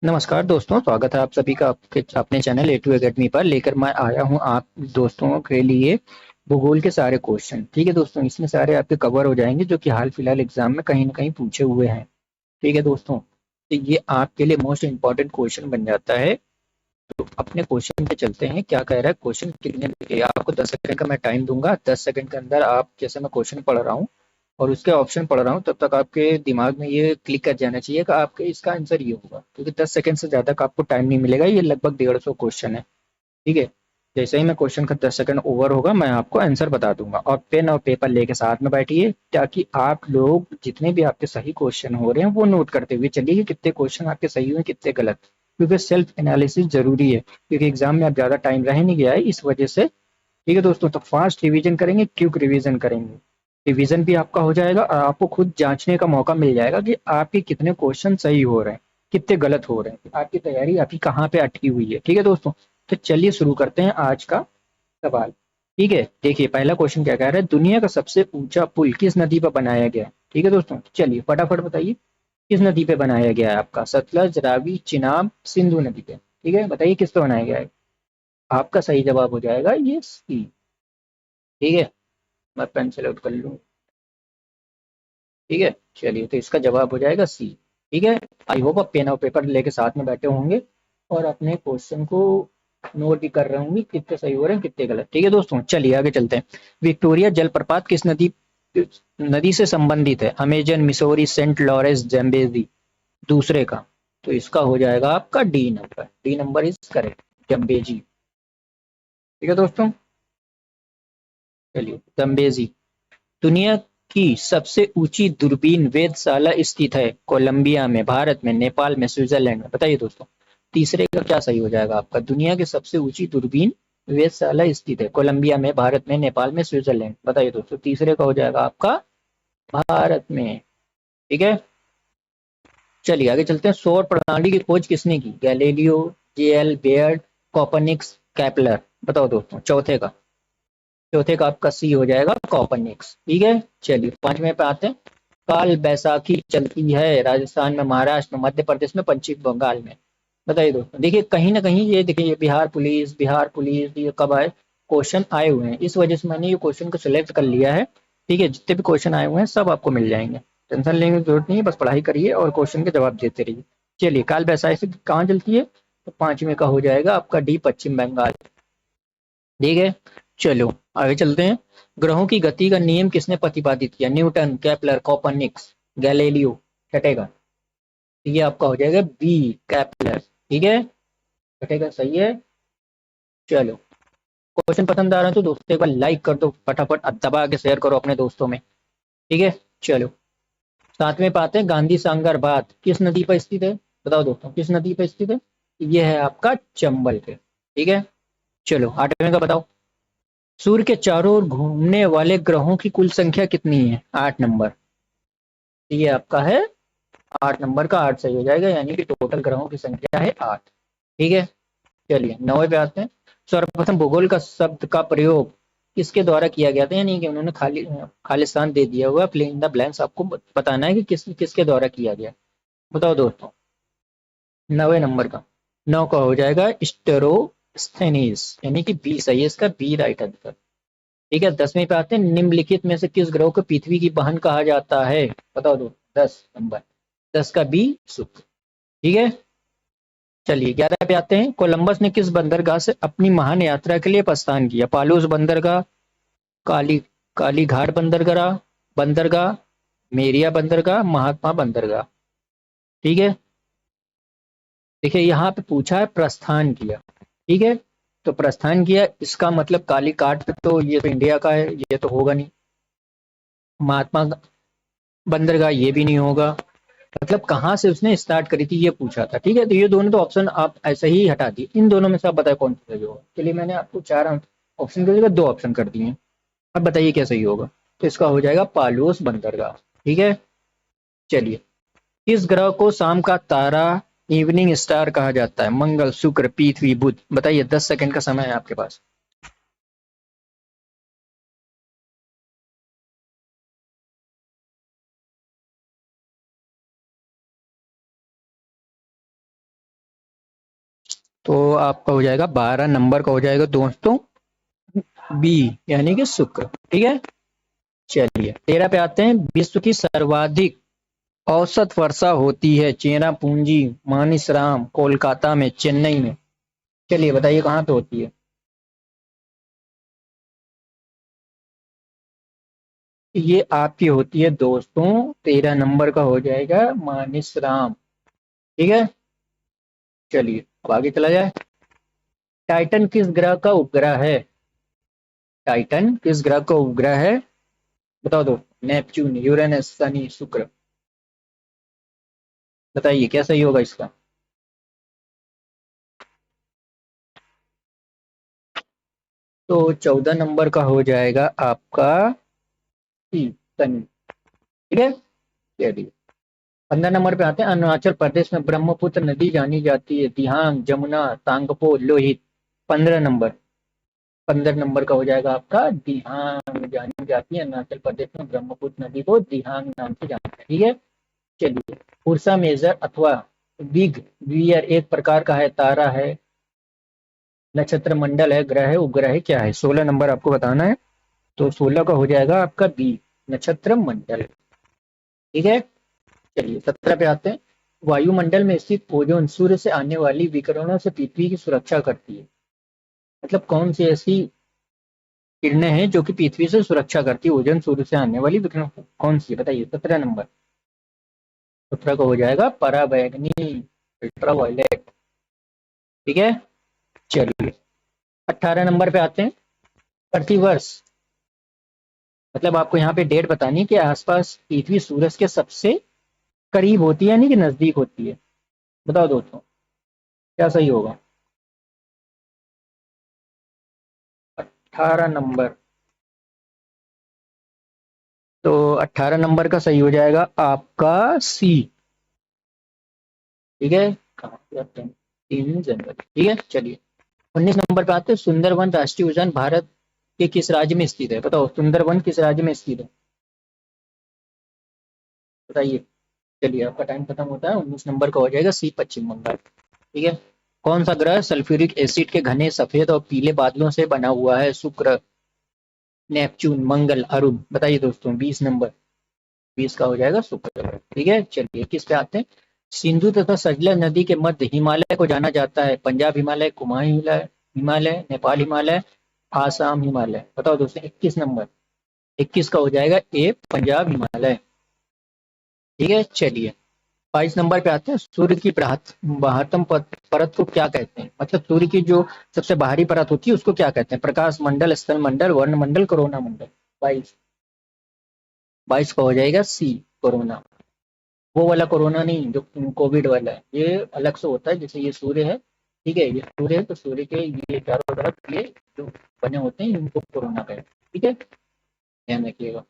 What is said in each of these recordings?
नमस्कार दोस्तों, स्वागत है आप सभी का आपके अपने चैनल A2 एकेडमी पर। लेकर मैं आया हूं आप दोस्तों के लिए भूगोल के सारे क्वेश्चन। ठीक है दोस्तों, इसमें सारे आपके कवर हो जाएंगे जो कि हाल फिलहाल एग्जाम में कहीं ना कहीं पूछे हुए हैं। ठीक है दोस्तों, तो ये आपके लिए मोस्ट इंपॉर्टेंट क्वेश्चन बन जाता है। तो अपने क्वेश्चन पे चलते हैं। क्या कह रहा है क्वेश्चन, कितने आपको 10 सेकंड का मैं टाइम दूंगा। 10 सेकंड के अंदर आप, जैसे मैं क्वेश्चन पढ़ रहा हूँ और उसके ऑप्शन पढ़ रहा हूँ, तब तक आपके दिमाग में ये क्लिक कर जाना चाहिए कि आपके इसका आंसर ये होगा, क्योंकि 10 सेकंड से ज्यादा का आपको टाइम नहीं मिलेगा। ये लगभग 150 क्वेश्चन है। ठीक है, जैसे ही मैं क्वेश्चन का 10 सेकंड ओवर होगा, मैं आपको आंसर बता दूंगा। और पेन और पेपर लेके साथ में बैठिए, ताकि आप लोग जितने भी आपके सही क्वेश्चन हो रहे हैं वो नोट करते हुए चलिए कि कितने क्वेश्चन आपके सही हुए, कितने गलत। क्योंकि सेल्फ एनालिसिस जरूरी है, क्योंकि एग्जाम में आप ज्यादा टाइम रह नहीं गया है इस वजह से। ठीक है दोस्तों, तो फास्ट रिवीजन करेंगे, क्विक रिवीजन करेंगे। रिवीजन भी आपका हो जाएगा और आपको खुद जांचने का मौका मिल जाएगा कि आपके कितने क्वेश्चन सही हो रहे हैं, कितने गलत हो रहे हैं, आपकी तैयारी आपकी कहाँ पे अटकी हुई है। ठीक है दोस्तों, तो चलिए शुरू करते हैं आज का सवाल। ठीक है, देखिए पहला क्वेश्चन क्या कह रहा है, दुनिया का सबसे ऊंचा पुल किस नदी पर बनाया गया है। ठीक है दोस्तों, चलिए फटाफट बताइए किस नदी पे बनाया गया है। आपका सतलज, रावी, चिनाब, सिंधु नदी पे। ठीक है, बताइए किस पे बनाया गया है। आपका सही जवाब हो जाएगा ये सी। ठीक है, मैं पेन सेलेक्ट कर लूँ। ठीक है, चलिए तो इसका जवाब हो जाएगा सी। ठीक है, आई होप आप पेन और पेपर लेके साथ में बैठे होंगे और अपने क्वेश्चन को नोट भी कर रहे होंगे, कितने सही हो रहे हैं कितने गलत। ठीक है दोस्तों, चलिए आगे चलते हैं। विक्टोरिया जलप्रपात किस नदी नदी से संबंधित है। Amazon, Missouri, Saint Lawrence, Zambezi. दूसरे का, तो इसका हो जाएगा आपका D number. D number is correct, Zambezi. ठीक है दोस्तों, चलिए जम्बेजी। दुनिया की सबसे ऊंची दूरबीन वेधशाला स्थित है कोलंबिया में, भारत में, नेपाल में, स्विट्जरलैंड में। बताइए दोस्तों, तीसरे का क्या सही हो जाएगा आपका। दुनिया की सबसे ऊंची दूरबीन वेधशाला स्थित है कोलंबिया में, भारत में, नेपाल में, स्विट्जरलैंड। बताइए दोस्तों, तीसरे का हो जाएगा आपका भारत में। ठीक है, चलिए आगे चलते हैं। सौर प्रणाली की खोज किसने की। Galileo, JL Baird, Copernicus, कैपलर। बताओ दोस्तों, चौथे का आपका सी हो जाएगा कॉपरनिक्स। ठीक है, चलिए पांचवें पे आते हैं। काल बैसाखी चलती है राजस्थान में, महाराष्ट्र में, मध्य प्रदेश में, पश्चिम बंगाल में। बताइए दोस्तों, देखिए कहीं ना कहीं ये देखिए, ये बिहार पुलिस ये कब आए क्वेश्चन आए हुए हैं, इस वजह से मैंने ये क्वेश्चन को सिलेक्ट कर लिया है। ठीक है, जितने भी क्वेश्चन आए हुए हैं सब आपको मिल जाएंगे। टेंशन लेने की जरूरत नहीं है, बस पढ़ाई करिए और क्वेश्चन के जवाब देते रहिए। चलिए, काल बैसाखी कहाँ चलती है, तो पांचवें का हो जाएगा आपका डी, पश्चिम बंगाल। ठीक है, चलो आगे चलते हैं। ग्रहों की गति का नियम किसने प्रतिपादित किया। Newton, Kepler, Copernicus, Galileo. छठेगा, ये आपका हो जाएगा बी, केपलर। ठीक है, छठेगा सही है। चलो, क्वेश्चन पसंद आ रहा है तो दोस्तों एक बार लाइक कर दो फटाफट, दबा के शेयर करो अपने दोस्तों में। ठीक है, चलो सातवें पे आते हैं। गांधी सांगर बांध किस नदी पर स्थित है। बताओ दोस्तों, किस नदी पर स्थित है। ये है आपका चंबल पे। ठीक है, चलो आठवें का बताओ। सूर्य के चारों ओर घूमने वाले ग्रहों की कुल संख्या कितनी है। 8 नंबर। ये आपका है 8 नंबर का, 8 सही हो जाएगा, यानी कि टोटल ग्रहों की संख्या है 8। ठीक है, चलिए नौवे पे आते हैं। सर्वप्रथम भूगोल का शब्द का प्रयोग किसके द्वारा किया गया था, यानी कि उन्होंने खालिस्तान दे दिया हुआ, फिल इन द ब्लैंक्स आपको बताना है कि किसके द्वारा किया गया। बताओ दोस्तों, 9वें नंबर का, 9 का हो जाएगा स्टेरोस्थेनीज, यानी कि बी सही है, इसका बी राइट आंसर। ठीक है, 10वें पे आते हैं। निम्नलिखित में से किस ग्रह को पृथ्वी की बहन कहा जाता है। बताओ दो, 10 नंबर, 10 का बी, शुक्र। ठीक है, चलिए 11 पे आते हैं। कोलंबस ने किस बंदरगाह से अपनी महान यात्रा के लिए प्रस्थान किया। पालूस बंदरगाह, काली काली घाट बंदरगाह बंदरगाह मेरिया बंदरगाह, महात्मा बंदरगाह। ठीक है, देखिए यहाँ पे पूछा है प्रस्थान किया। ठीक है, तो प्रस्थान किया इसका मतलब काली घाट पे, तो ये तो इंडिया का है, ये तो होगा नहीं। महात्मा बंदरगाह ये भी नहीं होगा। मतलब कहाँ से उसने स्टार्ट करी थी ये पूछा था। ठीक है, तो ये दोनों तो ऑप्शन आप ऐसे ही हटा दिए, इन दोनों में से आप बताए कौन सा सही होगा। चलिए मैंने आपको 4 ऑप्शन की जगह 2 ऑप्शन कर दिए हैं। अब बताइए क्या सही होगा। तो इसका हो जाएगा पालूस बंदरगाह। ठीक है, चलिए, किस ग्रह को शाम का तारा, इवनिंग स्टार कहा जाता है। मंगल, शुक्र, पृथ्वी, बुध। बताइए, 10 सेकंड का समय है आपके पास। तो आपका हो जाएगा 12 नंबर का हो जाएगा दोस्तों बी, यानी कि शुक्र। ठीक है, चलिए 13 पे आते हैं। विश्व की सर्वाधिक औसत वर्षा होती है चेरापूंजी, मानिसराम, कोलकाता में, चेन्नई में। चलिए बताइए कहाँ पे होती है। ये आपकी होती है दोस्तों 13 नंबर का हो जाएगा मानिसराम। ठीक है, चलिए अब आगे चला जाए। टाइटन किस ग्रह का उपग्रह है? टाइटन किस ग्रह का उपग्रह है? बताओ दो। नेपच्यून, यूरेनस, शनि, शुक्र। बताइए क्या सही होगा इसका। तो 14 नंबर का हो जाएगा आपका शनि। ठीक है, चलिए 15 नंबर पे आते हैं। अरुणाचल प्रदेश में ब्रह्मपुत्र नदी जानी जाती है, दिहांग, जमुना, तांगपो, लोहित। 15 नंबर, 15 नंबर का हो जाएगा आपका दिहांग जानी जाती है। अरुणाचल प्रदेश में ब्रह्मपुत्र नदी को दिहांग नाम से जानते हैं। ठीक है, चलिए उर्सा मेजर अथवा बिग बियर एक प्रकार का है, तारा है, नक्षत्र मंडल है, ग्रह है, उपग्रह है, क्या है? 16 नंबर आपको बताना है। तो 16 का हो जाएगा आपका बी, नक्षत्र मंडल। ठीक है, चलिए 17 पे आते हैं। वायुमंडल में स्थित ओजोन सूर्य से आने वाली विकिरणों से पृथ्वी की सुरक्षा करती है। मतलब कौन सी ऐसी किरणें हैं जो कि पृथ्वी से सुरक्षा करती है? ओजोन सूर्य से आने वाली विकिरणों कौन सी है बताइए। 17 नंबर, 17 का हो जाएगा पराबैंगनी, अल्ट्रावायलेट। ठीक है, चलिए 18 नंबर पे आते हैं। प्रतिवर्ष, मतलब आपको यहाँ पे डेट बतानी है कि आसपास पृथ्वी सूरज के सबसे करीब होती है यानी कि नजदीक होती है। बताओ दोस्तों क्या सही होगा। 18 नंबर, तो 18 नंबर का सही हो जाएगा आपका सी। ठीक है, कहाँ पे आते हैं? 3 जनवरी। ठीक है, चलिए 19 नंबर पे आते हैं। सुंदरवन राष्ट्रीय उद्यान भारत के किस राज्य में स्थित है? बताओ सुंदरवन किस राज्य में स्थित है, बताइए। चलिए आपका टाइम खत्म होता है। 19 नंबर का हो जाएगा सी, पश्चिम बंगाल। ठीक है, कौन सा ग्रह सल्फ्यूरिक एसिड के घने सफेद और पीले बादलों से बना हुआ है? शुक्र, नेपच्यून, मंगल, अरुण। बताइए दोस्तों 20 नंबर, 20 का हो जाएगा शुक्र। ठीक है, चलिए किस पे आते हैं। सिंधु तथा सजला नदी के मध्य हिमालय को जाना जाता है। पंजाब हिमालय, कुमाऊं हिमालय, हिमालय, नेपाल हिमालय, आसाम हिमालय। बताओ दोस्तों 21 नंबर, 21 का हो जाएगा ए, पंजाब हिमालय। ठीक है, चलिए 22 नंबर पे आते हैं। सूर्य की बाहतम परत को क्या कहते हैं? मतलब सूर्य की जो सबसे बाहरी परत होती है उसको क्या कहते हैं? प्रकाश मंडल, स्थल मंडल, वर्ण मंडल, कोरोना मंडल। 22, 22 का हो जाएगा सी, कोरोना। वो वाला कोरोना नहीं जो कोविड वाला है, ये अलग से होता है। जैसे ये सूर्य है, ठीक है, ये सूर्य है तो सूर्य के ये चारों तरफ ये जो बने होते हैं इनको कोरोना कहते हैं। ठीक है, ध्यान रखिएगा।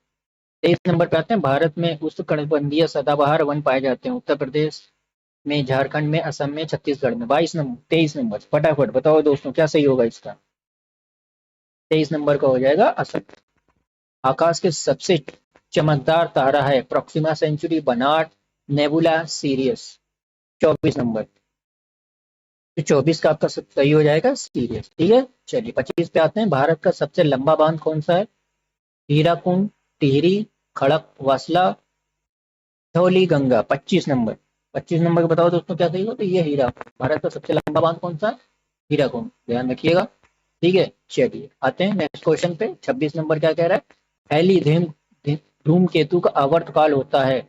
23 नंबर पे आते हैं। भारत में उष्णकटिबंधीय सदाबहार वन पाए जाते हैं। उत्तर प्रदेश में, झारखंड में, असम में, छत्तीसगढ़ में। 22 नंबर, 23 नंबर फटाफट बताओ दोस्तों क्या सही होगा इसका। 23 नंबर का हो जाएगा असम। आकाश के सबसे चमकदार तारा है प्रोक्सिमा सेंचुरी, बनाट, नेबुला, सीरियस। 24 नंबर, तो 24 का आपका सही हो जाएगा सीरियस। ठीक है, चलिए 25 पे आते हैं। भारत का सबसे लंबा बांध कौन सा है? हीराकुंड, टिहरी, खड़क वासला, धौली गंगा। 25 नंबर, 25 नंबर का बताओ दोस्तों क्या सही हो। तो ये हीरा, भारत का सबसे लंबा बांध कौन सा? हीराकुंड, ध्यान रखिएगा। ठीक है, चलिए आते हैं नेक्स्ट क्वेश्चन पे। 26 नंबर क्या कह रहा है? हेली धूमकेतु का आवर्तकाल होता है।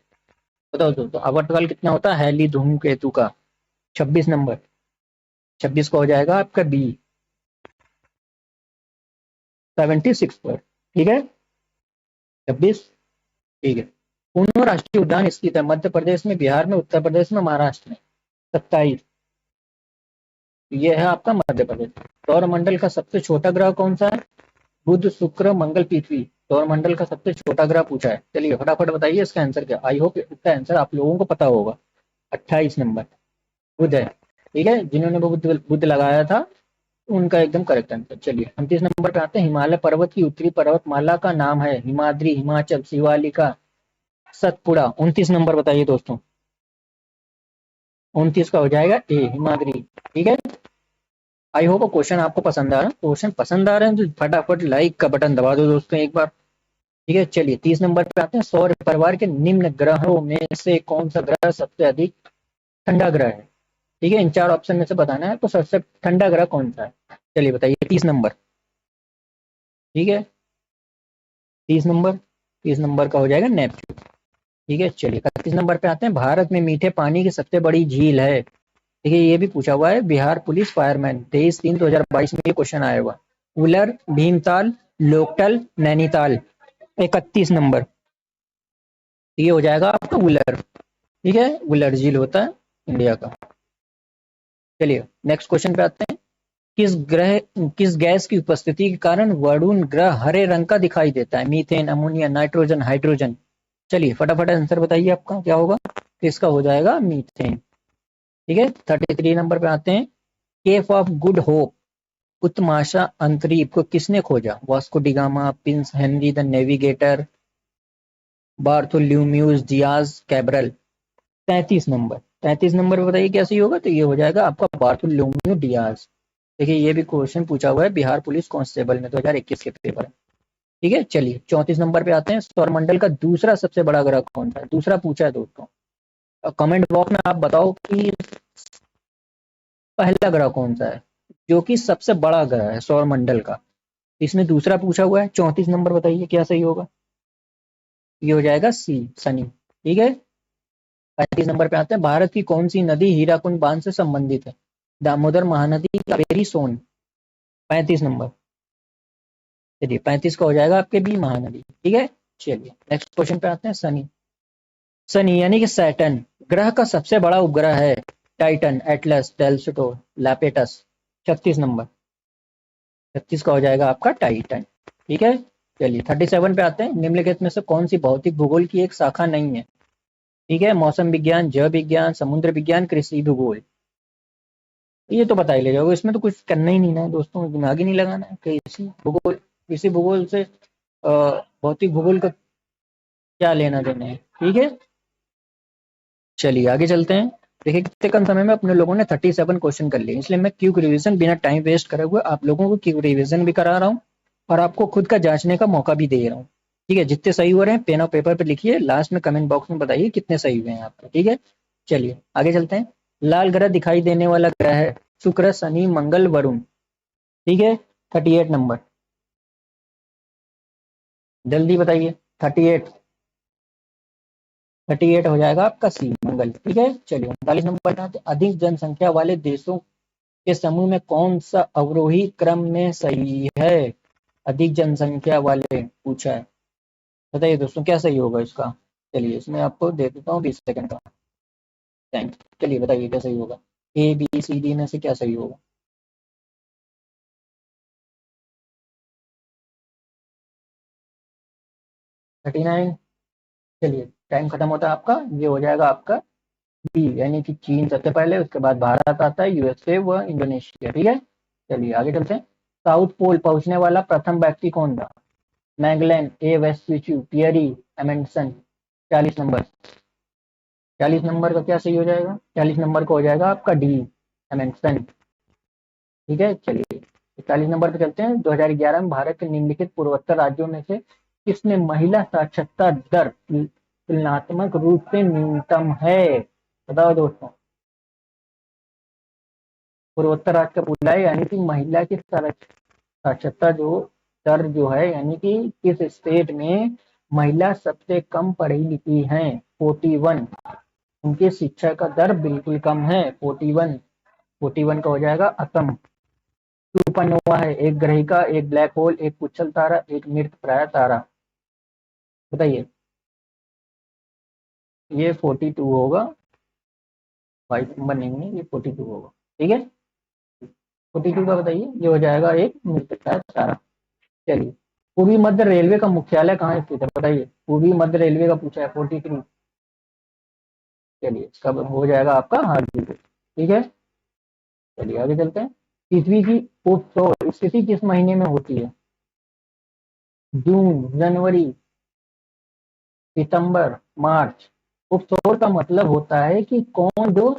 बताओ दोस्तों आवर्तकाल कितना होता है हेली धूमकेतु का? 26 नंबर, 26 का हो जाएगा आपका बी, 76 पर। ठीक है, 26। ठीक है, पूर्ण राष्ट्रीय उद्यान स्थित है मध्य प्रदेश में, बिहार में, उत्तर प्रदेश में, महाराष्ट्र में। 27, ये है आपका मध्य प्रदेश। सौर मंडल का सबसे छोटा ग्रह कौन सा है? बुध, शुक्र, मंगल, पृथ्वी। सौर मंडल का सबसे छोटा ग्रह पूछा है। चलिए फटाफट बताइए इसका आंसर क्या। आई होप इसका आंसर आप लोगों को पता होगा। 28 नंबर बुध है। ठीक है, जिन्होंने बुध बुध लगाया था उनका एकदम करेक्ट आंसर। चलिए 29 नंबर पे आते हैं। हिमालय पर्वत की उत्तरी पर्वतमाला का नाम है? हिमाद्री, हिमाचल, शिवालिका, सतपुड़ा। 29 नंबर बताइए दोस्तों। 29 का हो जाएगा ए, हिमाद्री। ठीक है, आई होप क्वेश्चन आपको पसंद आ रहा है। क्वेश्चन पसंद आ रहे हैं तो फटाफट लाइक का बटन दबा दो दोस्तों एक बार। ठीक है, चलिए 30 नंबर पे आते हैं। सौर परिवार के निम्न ग्रहों में से कौन सा ग्रह सबसे अधिक ठंडा ग्रह है? ठीक है, इन चार ऑप्शन में से बताना है, तो सबसे ठंडा ग्रह कौन सा है? चलिए बताइए 30 नंबर। ठीक है, 30 नंबर का हो जाएगा नेपच्यून। ठीक है, चलिए 31 नंबर पे आते हैं। भारत में मीठे पानी की सबसे बड़ी झील है। देखिए ये भी पूछा हुआ है, बिहार पुलिस फायरमैन 23/3/2022 में ये क्वेश्चन आया हुआ। उलर, भीमताल, लोकटल, नैनीताल। 31 नंबर ये हो जाएगा आपका उलर। ठीक है, उलर झील होता है इंडिया का। चलिए नेक्स्ट क्वेश्चन पे आते हैं। किस गैस की उपस्थिति के कारण वरुण ग्रह हरे रंग का दिखाई देता है? Methane, ammonia, nitrogen, hydrogen. चलिए फटाफट आंसर बताइए आपका क्या होगा। इसका हो जाएगा मीथेन। ठीक है, 33 नंबर पे आते हैं। केप ऑफ गुड होप उत्तमाशा अंतरीप को किसने खोजा? Vasco da Gama, Prince Henry the Navigator, Bartholomew Dias Cabral. 33 number पे बताइए क्या सही होगा। तो ये हो जाएगा आपका बार्थोलोम्यू डियाज। देखिए ये भी क्वेश्चन पूछा हुआ है बिहार पुलिस कांस्टेबल में 2021 के पेपर में। ठीक है, चलिए 34 नंबर पे आते हैं। सौरमंडल का दूसरा सबसे बड़ा ग्रह कौन सा है? दूसरा पूछा है दोस्तों। कमेंट बॉक्स में आप बताओ कि पहला ग्रह कौन सा है जो कि सबसे बड़ा ग्रह है सौरमंडल का। इसमें दूसरा पूछा हुआ है। 34 नंबर बताइए क्या सही होगा। ये हो जाएगा सी, शनि। ठीक है, 35 नंबर पे आते हैं। भारत की कौन सी नदी हीराकुंड बांध से संबंधित है? दामोदर, महानदी, कावेरी, सोन। 35 नंबर। चलिए 35 का हो जाएगा आपके बी, महानदी। ठीक है, चलिए नेक्स्ट क्वेश्चन पे आते हैं। शनि। शनि यानी कि सैटर्न ग्रह का सबसे बड़ा उपग्रह है। टाइटन, एटलस, डेल्स्टो, लैपेटस। 36 नंबर। 36 का हो जाएगा आपका टाइटन। ठीक है, चलिए 37 पे आते हैं। निम्नलिखित में से कौन सी भौतिक भूगोल की एक शाखा नहीं है? ठीक है, मौसम विज्ञान, जैव विज्ञान, समुद्र विज्ञान, कृषि भूगोल। ये तो पता ही ले जाओगे, इसमें तो कुछ करना ही नहीं ना है दोस्तों, दिमाग ही नहीं लगाना है। कृषि भूगोल से भौतिक भूगोल का क्या लेना देना है। ठीक है, चलिए आगे चलते हैं। देखिए कितने कम समय में अपने लोगों ने 37 क्वेश्चन कर लिए, इसलिए मैं क्विक रिवीजन बिना टाइम वेस्ट करे हुए आप लोगों को क्विक रिवीजन भी करा रहा हूँ और आपको खुद का जांचने का मौका भी दे रहा हूँ। ठीक है, जितने सही हो रहे हैं पेन और पेपर पे लिखिए, लास्ट में कमेंट बॉक्स में बताइए कितने सही हुए हैं आपके। ठीक है, चलिए आगे चलते हैं। लाल ग्रह दिखाई देने वाला ग्रह है शुक्र, शनि, मंगल, वरुण। ठीक है, 38 नंबर। जल्दी बताइए। 38। 38 हो जाएगा आपका सी, मंगल। ठीक है, चलिए 39 नंबर पे आते हैं। अधिक जनसंख्या वाले देशों के समूह में कौन सा अवरोही क्रम में सही है? अधिक जनसंख्या वाले पूछा है, बताइए दोस्तों क्या सही होगा इसका। चलिए इसमें आपको दे देता हूँ 20 सेकंड का टाइम। चलिए बताइए क्या सही होगा। ए बी सी डी में से क्या सही होगा? 39। चलिए टाइम खत्म होता है आपका। ये हो जाएगा आपका बी, यानी कि चीन सबसे पहले, उसके बाद भारत आता है, यूएसए व इंडोनेशिया। ठीक है, चलिए आगे चलते हैं। साउथ पोल पहुंचने वाला प्रथम व्यक्ति कौन था? मैगलेन, ए वेस्टविचू, पियरी, एमेंडसन। 40 नंबर। 40 नंबर का क्या सही हो जाएगा? 40 नंबर का हो जाएगा आपका डी, एमेंडसन। ठीक है, चलिए 41 नंबर पे चलते हैं। 2011 में भारत के निम्नलिखित पूर्वोत्तर राज्यों में से किसमें महिला साक्षरता दर तुलनात्मक रूप से न्यूनतम है? बताओ दोस्तों। पूर्वोत्तर राज्य का पूछा है, यानी कि महिला की साक्षरता जो दर जो है, यानी कि किस स्टेट में महिला सबसे कम पढ़ी लिखी है? 41। उनकी शिक्षा का दर बिल्कुल कम है, 41। 41 का हो जाएगा असम। सुपरनोवा है एक ग्रहिका, एक ब्लैक होल, एक पुच्छल तारा, एक मृत प्राय तारा। बताइए। ये 42 होगा। 22 नंबर नहीं है, ये 42 होगा। ठीक है, 42 का बताइए। ये हो जाएगा एक मृत प्राय तारा। चलिए पूर्वी मध्य रेलवे का मुख्यालय कहाँ स्थित है? बताइए। पूर्वी मध्य रेलवे का पूछा है, 43। चलिए कब हो जाएगा आपका हाजीपुर। ठीक है, चलिए आगे चलते हैं। पृथ्वी की उपसौर स्थिति किस महीने में होती है? जून, जनवरी, सितंबर, मार्च। उपसौर का मतलब होता है कि कौन जो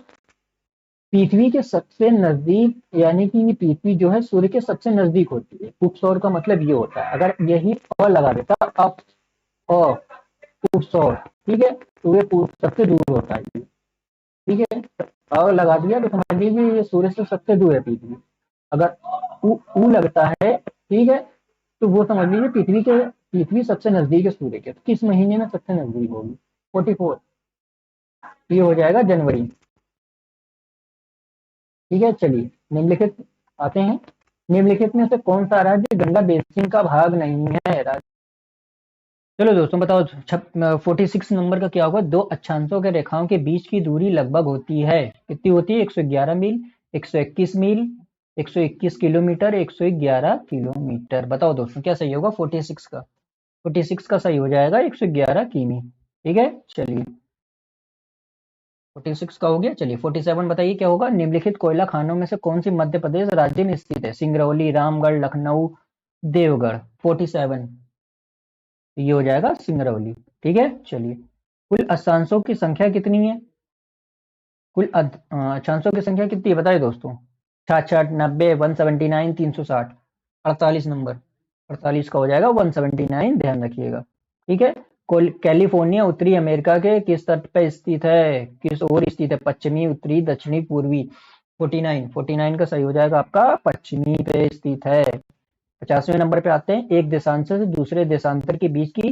पृथ्वी के सबसे नजदीक, यानी कि पृथ्वी जो है सूर्य के सबसे नजदीक होती है। उपसौर का मतलब ये होता है, अगर यही अ लगा देता, अप अ उपसौर, ठीक है, तो ये सबसे दूर होता है ये, ठीक है। अ लगा दिया तो समझ लीजिए ये सूर्य से सबसे दूर है पृथ्वी। अगर उ लगता है, ठीक है, तो वो समझ लीजिए पृथ्वी सबसे नजदीक है सूर्य के। तो किस महीने में सबसे नजदीक होगी? 44, ये हो जाएगा जनवरी। ठीक है, चलिए निम्नलिखित आते हैं। निम्नलिखित में से कौन सा राज्य गंगा बेसिन का भाग नहीं है? चलो दोस्तों बताओ, 46 नंबर का क्या होगा? दो अक्षांशों के रेखाओं के बीच की दूरी लगभग होती है, कितनी होती है? 111 मील, 121 मील, 121 किलोमीटर, 111 किलोमीटर। बताओ दोस्तों क्या सही होगा 46 का? 46 का सही हो जाएगा 111 किमी। ठीक है, चलिए 46 का हो गया। चलिए 47 बताइए क्या होगा? निम्नलिखित कोयला खानों में से कौन सी मध्य प्रदेश राज्य में स्थित है? सिंगरौली, रामगढ़, लखनऊ, देवगढ़। 47 ये हो जाएगा सिंगरौली। ठीक है, चलिए कुल अक्षांशों की संख्या कितनी है? कुल अक्षांशों की संख्या कितनी है बताइए दोस्तों? 66, 90, 179, 360। 48 नंबर, 48 का हो जाएगा 179, ध्यान रखिएगा। ठीक है, कैलिफोर्निया उत्तरी अमेरिका के किस तट पर स्थित है? किस ओर स्थित है? पश्चिमी, उत्तरी, दक्षिणी, पूर्वी। 49, 49 का सही हो जाएगा आपका पश्चिमी पे स्थित है। 50वें नंबर पे आते हैं। एक देशांतर से दूसरे देशांतर के बीच की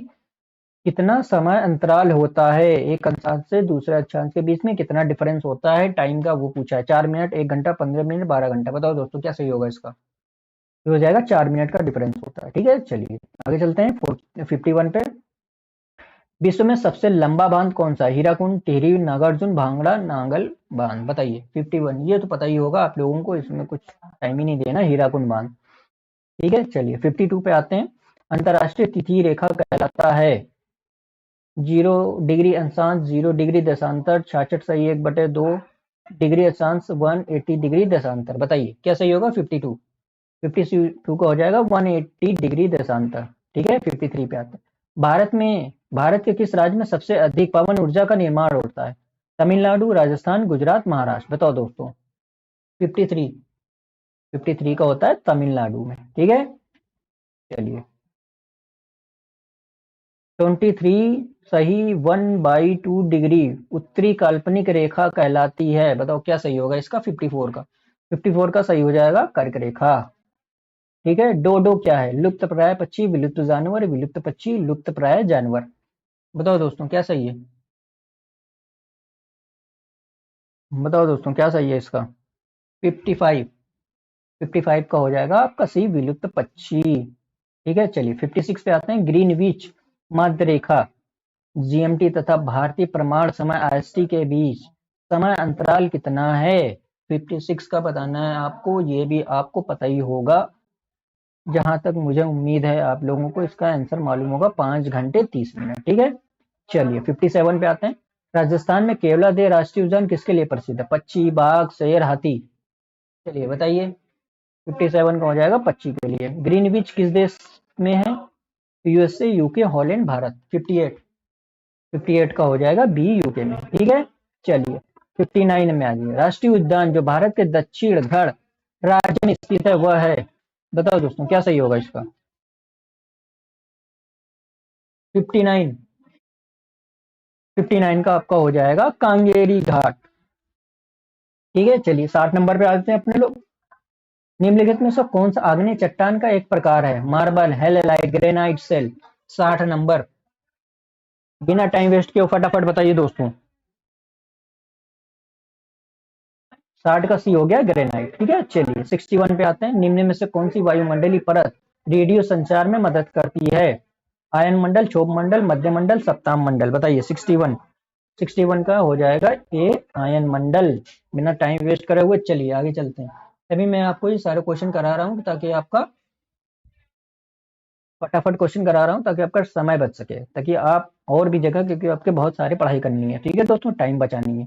कितना समय अंतराल होता है? एक अक्षांश से दूसरे अक्षांश के बीच में कितना डिफरेंस होता है टाइम का, वो पूछा है। 4 मिनट, 1 घंटा, 15 मिनट, 12 घंटा। बताओ दोस्तों क्या सही होगा इसका? ये हो जाएगा 4 मिनट का डिफरेंस होता है। ठीक है, चलिए आगे चलते हैं 51 पे। विश्व में सबसे लंबा बांध कौन सा है? हीराकुंड, टिहरी, नागार्जुन, भांगड़ा, नांगल बांध। बताइए 51, ये तो पता ही होगा आप लोगों को, इसमें कुछ टाइम ही नहीं देना, हीराकुंड बांध। ठीक है, चलिए 52 पे आते हैं। अंतरराष्ट्रीय तिथि रेखा कहलाता है? 0 डिग्री अक्षांश, 0 डिग्री देशांतर, 66 सही 1/2 डिग्री अक्षांश, 180 डिग्री देशांतर। बताइए क्या सही होगा? 52, 52 का हो जाएगा 180 डिग्री देशांतर। ठीक है, 53 पे आते हैं। भारत के किस राज्य में सबसे अधिक पवन ऊर्जा का निर्माण होता है? तमिलनाडु, राजस्थान, गुजरात, महाराष्ट्र। बताओ दोस्तों 53, 53 का होता है तमिलनाडु में। ठीक है, चलिए 23 सही 1/2 डिग्री उत्तरी काल्पनिक रेखा कहलाती है। बताओ क्या सही होगा इसका? 54 का, 54 का सही हो जाएगा कर्क रेखा। ठीक है, डोडो क्या है? लुप्त प्राय पक्षी, विलुप्त जानवर, विलुप्त पक्षी, लुप्त प्राय जानवर। बताओ दोस्तों क्या सही है? बताओ दोस्तों क्या सही है इसका? 55, 55 का हो जाएगा आपका सही विलुप्त पक्षी। ठीक है, चलिए 56 पे आते हैं। ग्रीनविच मध्य रेखा, जीएमटी तथा भारतीय प्रमाण समय आईएसटी के बीच समय अंतराल कितना है? 56 का बताना है आपको, ये भी आपको पता ही होगा। जहां तक मुझे उम्मीद है आप लोगों को इसका आंसर मालूम होगा, 5 घंटे 30 मिनट। ठीक है, चलिए 57 पे आते हैं। राजस्थान में केवलादेव राष्ट्रीय उद्यान किसके लिए प्रसिद्ध है? पक्षी, बाघ, शेर, हाथी। चलिए बताइए। 57 का हो जाएगा पक्षी के लिए। ग्रीनविच किस देश में है? USA, UK, Holland, Bharat. 58, 58 का हो जाएगा बी, यूके में। ठीक है, चलिए 59 में आ जाइए। राष्ट्रीय उद्यान जो भारत के दक्षिण घड़ राज्य में स्थित है वह है? बताओ दोस्तों क्या सही होगा इसका? 59, 59 का आपका हो जाएगा कांगेरी घाट। ठीक है, चलिए 60 नंबर पे आते हैं अपने लोग। निम्नलिखित में से कौन सा आग्नेय चट्टान का एक प्रकार है? मार्बल, हेलेलाइट, ग्रेनाइट, सेल। 60 नंबर, बिना टाइम वेस्ट किए फटाफट बताइए दोस्तों। 60 का सी हो गया ग्रेनाइट। ठीक है, चलिए 61 पे आते हैं। निम्न में से कौन सी वायुमंडलीय परत रेडियो संचार में मदद करती है? आयन मंडल, क्षोभ मंडल, मध्य मंडल, सप्ताह मंडल। बताइए 61, 61 का हो जाएगा ए, आयन मंडल। बिना टाइम वेस्ट करे हुए चलिए आगे चलते हैं। अभी मैं आपको ये सारे क्वेश्चन करा रहा हूँ ताकि आपका फटाफट क्वेश्चन करा रहा हूँ ताकि आपका समय बच सके, ताकि आप और भी जगह, क्योंकि आपके बहुत सारी पढ़ाई करनी है। ठीक है दोस्तों, टाइम बचानी है।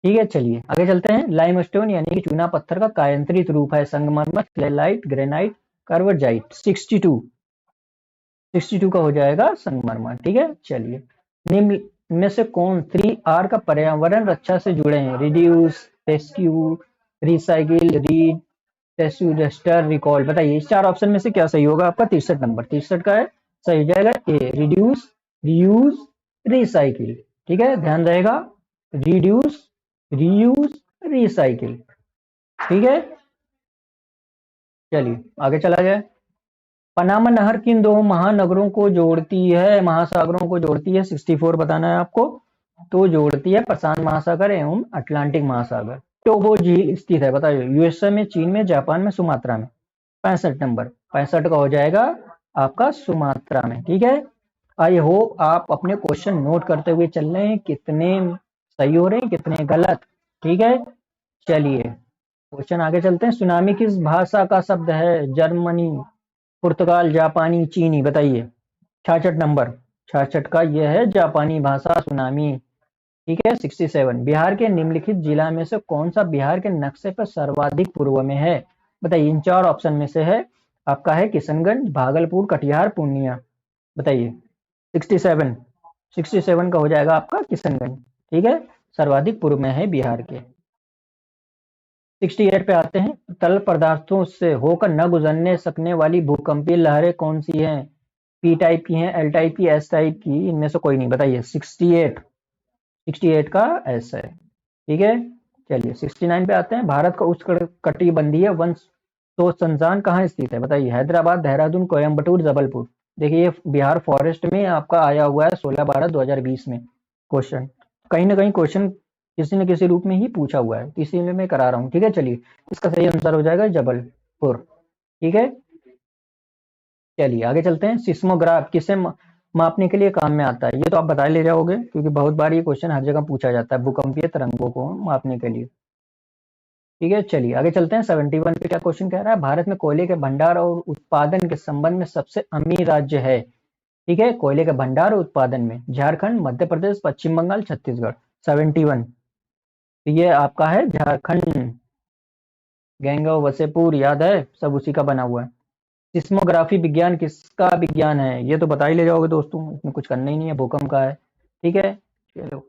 ठीक है, चलिए आगे चलते हैं। लाइमस्टोन यानी कि चूना पत्थर का कायांतरित रूप है? संगमरमर, क्लेलाइट, ग्रेनाइट, कार्बोजाइट। 62, 62 का हो जाएगा संगमरमर। ठीक है, चलिए निम्न में से कौन 3R का पर्यावरण रक्षा से जुड़े हैं? रिड्यूस, रेस्क्यू, रिसाइकिल, री टेस्ट, रजिस्टर, रिकॉल। बताइए इस चार ऑप्शन में से क्या सही होगा आपका? 63 नंबर, 63 का है, सही हो जाएगा ए, रिड्यूस, रीयूज, रिसाइकिल। ठीक है, ध्यान रहेगा, रिड्यूस, रीयूज, रिसाइकिल। ठीक है, चलिए आगे चला जाए। पनामा नहर किन दो महानगरों को जोड़ती है, महासागरों को जोड़ती है? 64 बताना है आपको। तो जोड़ती है प्रशांत महासागर एवं अटलांटिक महासागर। टोबो झील स्थित है, बताइए यूएसए में, चीन में, जापान में, सुमात्रा में? 65 नंबर, 65 का हो जाएगा आपका सुमात्रा में। ठीक है, आई होप आप अपने क्वेश्चन नोट करते हुए चल रहे हैं, कितने सही हो रहे हैं कितने गलत। ठीक है, चलिए क्वेश्चन आगे चलते हैं। सुनामी किस भाषा का शब्द है? जर्मनी, पुर्तगाल, जापानी, चीनी? बताइए। 66 नंबर, 66 का यह है जापानी भाषा सुनामी। ठीक है, 67, बिहार के निम्नलिखित जिला में से कौन सा बिहार के नक्शे पर सर्वाधिक पूर्व में है? बताइए, इन चार ऑप्शन में से है आपका, है किशनगंज, भागलपुर, कटिहार, पूर्णिया? बताइए। 67, 67 का हो जाएगा आपका किशनगंज। ठीक है, सर्वाधिक पूर्व में है बिहार के। 68 पे आते हैं। तरल पदार्थों से होकर न गुजरने सकने वाली भूकंपीय लहरें कौन सी हैं? पी टाइप की हैं, एल टाइप की, एस टाइप की, इनमें से कोई नहीं? बताइए। 68, 68 का एस है। ठीक है, चलिए 69 पे आते हैं। भारत का उष्णकटिबंधीय वन शोध संस्थान कहाँ स्थित है? बताइए। हैदराबाद, देहरादून, कोयम्बटूर, जबलपुर? देखिए ये बिहार फॉरेस्ट में आपका आया हुआ है 16/12/2020 में क्वेश्चन। कहीं ना कहीं क्वेश्चन किसी न किसी रूप में ही पूछा हुआ है, तो इसीलिए मैं करा रहा हूँ। ठीक है, चलिए इसका सही आंसर हो जाएगा जबलपुर। ठीक है, चलिए आगे चलते हैं। सिस्मोग्राफ किसे मापने के लिए काम में आता है? ये तो आप बता ले जाओगे, क्योंकि बहुत बार ये क्वेश्चन हर जगह पूछा जाता है, भूकंपीय तरंगों को मापने के लिए। ठीक है, चलिए आगे चलते हैं। 71 पे क्या क्वेश्चन कह रहा है? भारत में कोयले के भंडार और उत्पादन के संबंध में सबसे अमीर राज्य है? ठीक है, कोयले के भंडार और उत्पादन में झारखंड, मध्य प्रदेश, पश्चिम बंगाल, छत्तीसगढ़? 71, तो ये आपका है झारखंड। गंगा वसेपुर याद है, सब उसी का बना हुआ है। सिस्मोग्राफी विज्ञान किसका विज्ञान है? ये तो बता ही ले जाओगे दोस्तों, इसमें कुछ करना ही नहीं है, भूकंप का है। ठीक है, चलो।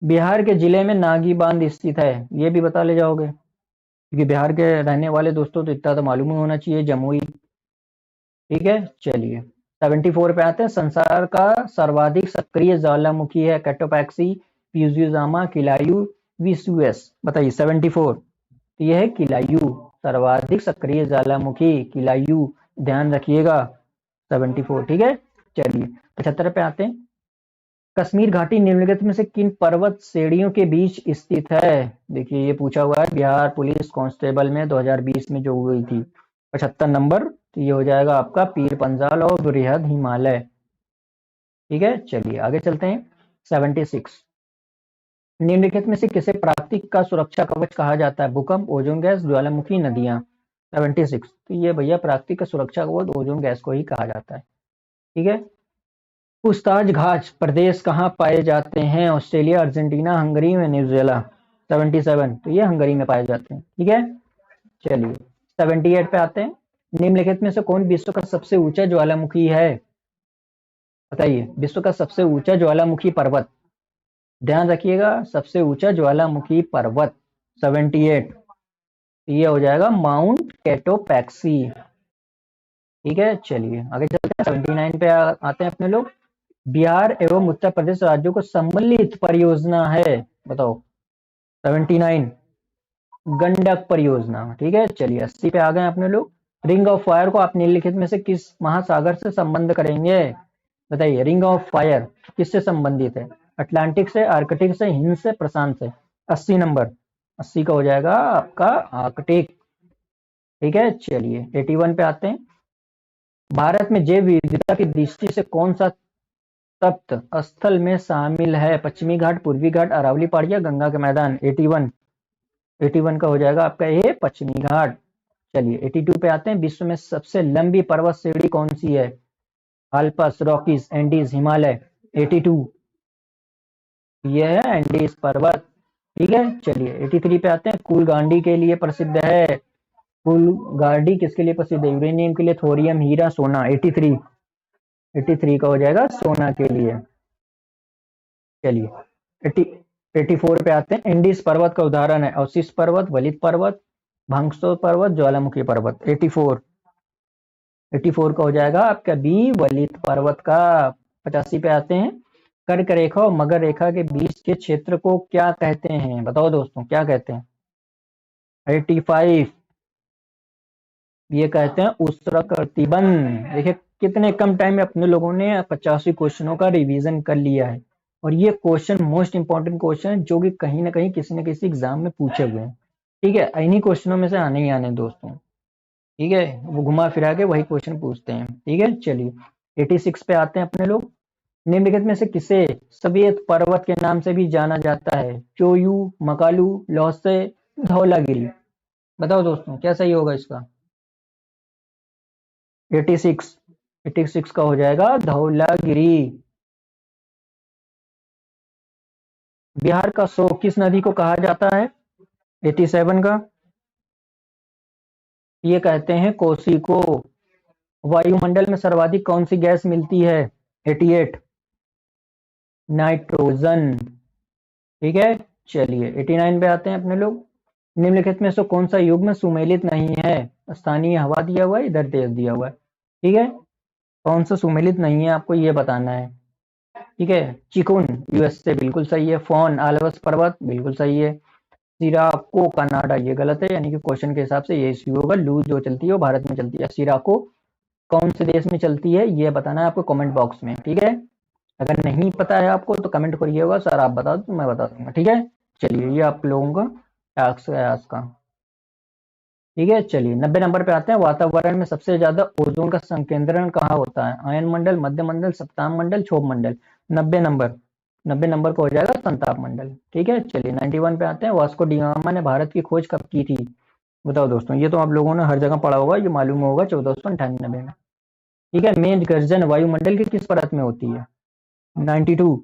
बिहार के जिले में नागी बांध स्थित है, ये भी बता ले जाओगे, क्योंकि बिहार के रहने वाले दोस्तों तो इतना तो मालूम ही होना चाहिए, जमुई। ठीक है, चलिए 74 पे आते हैं। संसार का सर्वाधिक सक्रिय ज्वालामुखी है? कैटोपैक्सी, फ्यूजियामा, किलायू, विसुएस? बताइए। 74, तो यह है किलायू, सर्वाधिक सक्रिय ज्वालामुखी किलायू, ध्यान रखिएगा। 74, ठीक है, चलिए 75 पे आते हैं। कश्मीर घाटी निम्नलिखित में से किन पर्वत श्रेणियों के बीच स्थित है? देखिए ये पूछा हुआ है बिहार पुलिस कांस्टेबल में 2020 में जो हुई थी। 75 नंबर, तो ये हो जाएगा आपका पीर पंजाल और बृहद हिमालय। ठीक है, चलिए आगे चलते हैं। 76, निम्नलिखित में से किसे प्राकृतिक का सुरक्षा कवच कहा जाता है? भूकंप, ओजोन गैस, ज्वालामुखी, नदियां? 76, तो ये भैया प्राकृतिक का सुरक्षा कवच ओजोन गैस को ही कहा जाता है। ठीक है, पूछताछ घाट प्रदेश कहाँ पाए जाते हैं? ऑस्ट्रेलिया, अर्जेंटीना, हंगरी में, न्यूजीलैंड? 77, तो ये हंगरी में पाए जाते हैं। ठीक है, चलिए 78 पे आते हैं। निम्नलिखित में से कौन विश्व का सबसे ऊंचा ज्वालामुखी है? बताइए, विश्व का सबसे ऊंचा ज्वालामुखी पर्वत? ध्यान रखिएगा, सबसे ऊंचा ज्वालामुखी पर्वत 78, ये हो जाएगा माउंट कैटोपैक्सी। ठीक है, चलिए आगे चलते हैं। 79 पे आते हैं अपने लोग। बिहार एवं उत्तर प्रदेश राज्यों को सम्मिलित परियोजना है? बताओ। 79, गंडक परियोजना। ठीक है, चलिए 80 पे आ गए अपने लोग। रिंग ऑफ फायर को आप निम्नलिखित में से किस महासागर से संबंध करेंगे? बताइए, रिंग ऑफ फायर किससे संबंधित है? अटलांटिक से, आर्कटिक से, हिंद से, प्रशांत से? 80 नंबर, 80 का हो जाएगा आपका आर्कटिक। ठीक है, चलिए 81 पे आते हैं। भारत में जैव विविधता की दृष्टि से कौन सा तप्त स्थल में शामिल है? पश्चिमी घाट, पूर्वी घाट, अरावली पहाड़ियां, गंगा के मैदान? 81, 81 का हो जाएगा आपका ये पश्चिमी घाट। चलिए 82 पे आते हैं। विश्व में सबसे लंबी पर्वत श्रेणी कौन सी है? Alps, Rockies, Andes, Himalaya? 82, ये है एंडीज पर्वत। ठीक है, चलिए 83 पे आते हैं। कूल गांडी के लिए प्रसिद्ध है? कूल गांडी किसके लिए प्रसिद्ध है? यूरेनियम के लिए, थोरियम, हीरा, सोना? 83, 83 का हो जाएगा सोना के लिए। चलिए 80 84 पे आते हैं, इंडिस पर्वत का उदाहरण है ओसिस पर्वत, वलित पर्वत, भांगसो पर्वत, ज्वालामुखी पर्वत। 84 का हो जाएगा आपका बी, वलित पर्वत का। 85 पे आते हैं, कर्क रेखा और मकर रेखा के बीच के क्षेत्र को क्या कहते हैं? बताओ दोस्तों, क्या कहते हैं? 85, ये कहते हैं उष्णकटिबंध। देखिए कितने कम टाइम में अपने लोगों ने 85 क्वेश्चनों का रिवीजन कर लिया है। और ये क्वेश्चन मोस्ट इंपॉर्टेंट क्वेश्चन है, जो कि कहीं ना कहीं किसी न किसी एग्जाम में पूछे हुए हैं। ठीक है, इन्हीं क्वेश्चनों में से आने ही आने हैं दोस्तों। ठीक है, वो घुमा फिरा के वही क्वेश्चन पूछते हैं। ठीक है, चलिए 86 पे आते हैं अपने लोग। निम्नलिखित में से किसे श्वेत पर्वत के नाम से भी जाना जाता है? चोयू, मकालू, लौसे, धौलागिरी। बताओ दोस्तों, क्या सही होगा इसका? 86, 86 का हो जाएगा धौलागिरी। बिहार का सो किस नदी को कहा जाता है? 87 का, ये कहते हैं कोसी को। वायुमंडल में सर्वाधिक कौन सी गैस मिलती है? 88, नाइट्रोजन। ठीक है, चलिए 89 पे आते हैं अपने लोग। निम्नलिखित में से कौन सा युग्म सुमेलित नहीं है? स्थानीय हवा दिया हुआ है, इधर तेज दिया हुआ है। ठीक है, कौन सा सुमेलित नहीं है आपको ये बताना है। ठीक है, चिकुन यूएस से बिल्कुल सही है। फोन आल्प्स पर्वत बिल्कुल सही है। सिराको कनाडा ये गलत है, यानी कि क्वेश्चन के हिसाब से ये इश्यू होगा। लू जो चलती है वो भारत में चलती है। सिराको कौन से देश में चलती है ये बताना है आपको कमेंट बॉक्स में। ठीक है, अगर नहीं पता है आपको तो कमेंट करिएगा, सर आप बता दो तो मैं बता दूंगा। ठीक है, चलिए ये आप लोगों का टास्क है आज का। ठीक है, चलिए 90 नंबर पे आते हैं। वातावरण में सबसे ज्यादा ओजोन का संकेंद्रण कहाँ होता है? आयन मंडल, मध्य मंडल, सप्ताह मंडल, क्षोभ मंडल। 90 नंबर, 90 नंबर का हो जाएगा संताप मंडल। ठीक है, चलिए 91 पे आते हैं। वास्को डी गामा ने भारत की खोज कब की थी? बताओ दोस्तों, ये तो आप लोगों ने हर जगह पढ़ा होगा, ये मालूम होगा 1498 में। ठीक है, मेघ गर्जन वायुमंडल की किस परत में होती है? 92,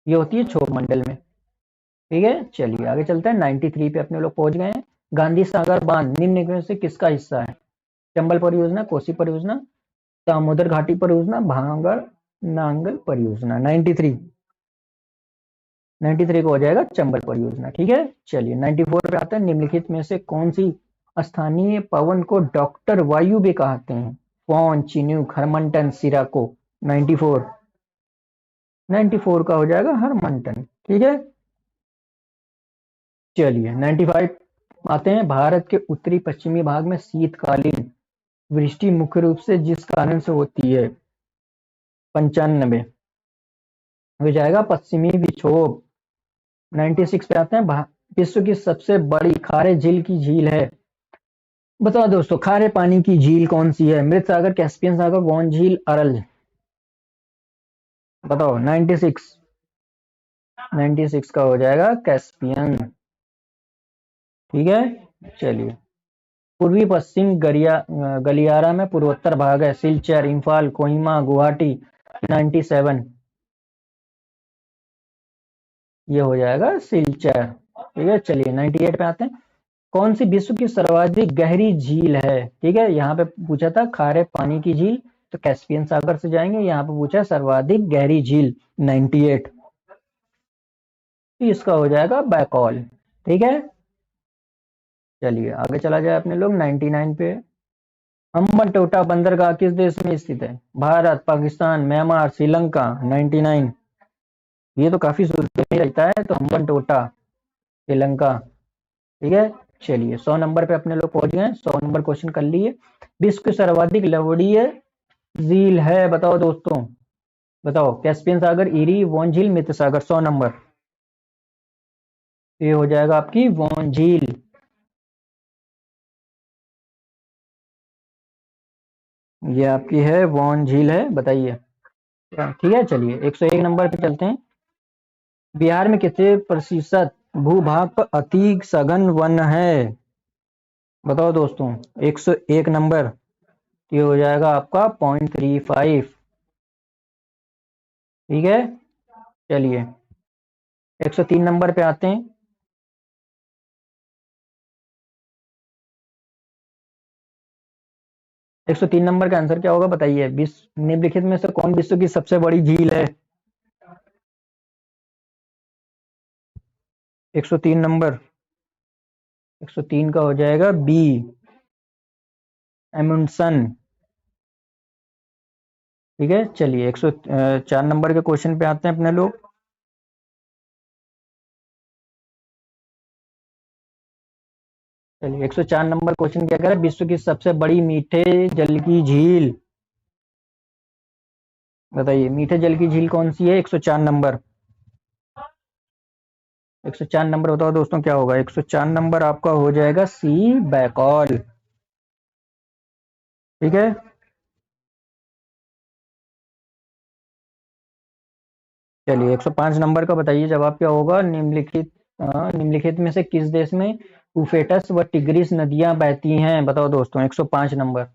ये होती है क्षोभ मंडल में। ठीक है, चलिए आगे चलते हैं। 93 पे अपने लोग पहुंच गए हैं। गांधी सागर बांध निम्न में से किसका हिस्सा है? चंबल परियोजना, कोसी परियोजना, दामोदर घाटी परियोजना, भांगड़ नांगल परियोजना। 93, 93 को हो जाएगा चंबल परियोजना। ठीक है, चलिए 94 पे आता है। निम्नलिखित में से कौन सी स्थानीय पवन को डॉक्टर वायु भी कहते हैं? पवन, चिन्यूक, हरमंटन, सिराको। 94, 94 का हो जाएगा हरमंटन। ठीक है, चलिए 95 आते हैं। भारत के उत्तरी पश्चिमी भाग में शीतकालीन वृष्टि मुख्य रूप से जिस कारण से होती है? 95 हो जाएगा पश्चिमी विक्षोभ। 96 पे आते हैं। विश्व की सबसे बड़ी खारे झील की झील है? बताओ दोस्तों, खारे पानी की झील कौन सी है? मृत सागर, कैस्पियन सागर, वॉन झील, अरल। बताओ 96, 96 का हो जाएगा कैस्पियन। ठीक है, चलिए पूर्वी पश्चिम गलियारा में पूर्वोत्तर भाग है? सिलचर, इम्फाल, कोहिमा, गुवाहाटी। 97, ये हो जाएगा सिलचर। ठीक है, चलिए 98 पे आते हैं। कौन सी विश्व की सर्वाधिक गहरी झील है? ठीक है, यहाँ पे पूछा था खारे पानी की झील, तो कैस्पियन सागर से जाएंगे। यहाँ पे पूछा सर्वाधिक गहरी झील 98, तो इसका हो जाएगा बैकॉल। ठीक है, चलिए आगे चला जाए अपने लोग 99 पे। हम्बनटोटा बंदरगाह किस देश में स्थित है? भारत, पाकिस्तान, म्यांमार, श्रीलंका। 99, ये तो काफी सुर्खी में रहता है, तो हम्बनटोटा श्रीलंका। ठीक है, चलिए 100 नंबर पे अपने लोग पहुंच गए। 100 नंबर क्वेश्चन कर लिए। विश्व की सर्वाधिक लवणीय झील है? बताओ दोस्तों, बताओ। कैस्पियन सागर, इरी, वोन झील, मृत सागर। 100 नंबर, ये हो जाएगा आपकी वोन झील। ये आपकी है वोन झील है, बताइए। ठीक है, चलिए 101 नंबर पे चलते हैं। बिहार में कितने प्रतिशत भूभाग पर अति सघन वन है? बताओ दोस्तों, 101 नंबर, ये हो जाएगा आपका 0.35। ठीक है, चलिए 103 नंबर पे आते हैं। 103 नंबर का आंसर क्या होगा बताइए। विश्व निम्नलिखित में से कौन विश्व की सबसे बड़ी झील है? 103 नंबर, 103 का हो जाएगा बी, एमुंडसन। ठीक है, चलिए 104 नंबर के क्वेश्चन पे आते हैं अपने लोग। चलिए 104 नंबर क्वेश्चन क्या कह रहा है, विश्व की सबसे बड़ी मीठे जल की झील, बताइए मीठे जल की झील कौन सी है? 104 नंबर, 104 नंबर बताओ दोस्तों क्या होगा? 104 नंबर आपका हो जाएगा सी, बैकॉल। ठीक है, चलिए 105 नंबर का बताइए जवाब क्या होगा? निम्नलिखित में से किस देश में यूफ्रेटस व टिग्रिस नदियां बहती हैं? बताओ दोस्तों 105 नंबर।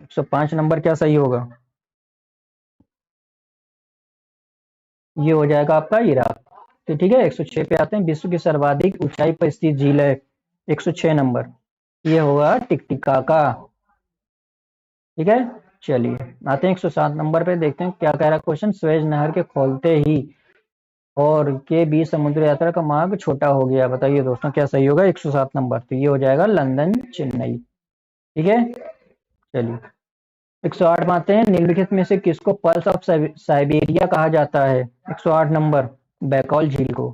105 नंबर क्या सही होगा? ये हो जाएगा आपका इराक। तो ठीक है, 106 पे आते हैं। विश्व की सर्वाधिक ऊंचाई पर स्थित झील है? 106 नंबर, ये होगा टिकटिकाका। ठीक है, चलिए आते हैं 107 नंबर पे, देखते हैं क्या कह रहा है क्वेश्चन। स्वेज नहर के खोलते ही और के बीच समुद्र यात्रा का मार्ग छोटा हो गया, बताइए दोस्तों क्या सही होगा? 107 नंबर, तो ये हो जाएगा लंदन चेन्नई। ठीक है, चलिए 108 में आते हैं। निम्नलिखित में से किसको पल्स ऑफ साइबेरिया कहा जाता है? 108 नंबर, बैकॉल झील को।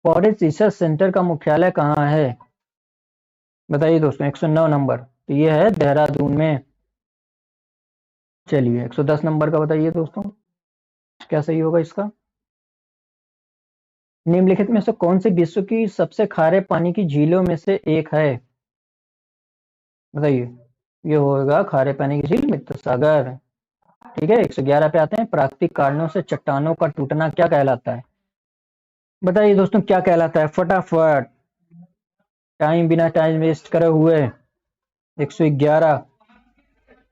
फॉरेस्ट रिसर्च सेंटर का मुख्यालय कहाँ है? बताइए दोस्तों 109 नंबर, तो ये है देहरादून में। चलिए 110 नंबर का बताइए दोस्तों क्या सही होगा इसका? निम्नलिखित में से कौन सी विश्व की सबसे खारे पानी की झीलों में से एक है? बताइए, ये होगा खारे पानी की झील मित्र सागर। ठीक है, 111 पे आते हैं। प्राकृतिक कारणों से चट्टानों का टूटना क्या कहलाता है? बताइए दोस्तों क्या कहलाता है? फटाफट, टाइम बिना टाइम वेस्ट करे हुए। 111,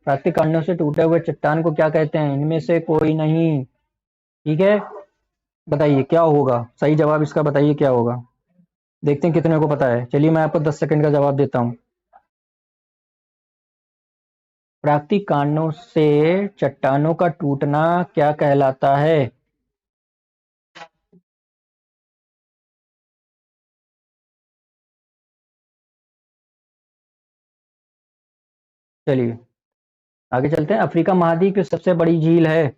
प्राकृतिक कारणों से टूटे हुए चट्टान को क्या कहते हैं? इनमें से कोई नहीं। ठीक है, बताइए क्या होगा सही जवाब इसका? बताइए क्या होगा, देखते हैं कितने को पता है। चलिए मैं आपको 10 सेकंड का जवाब देता हूं। प्राकृतिक कारणों से चट्टानों का टूटना क्या कहलाता है? चलिए आगे चलते हैं। अफ्रीका महाद्वीप की सबसे बड़ी झील है?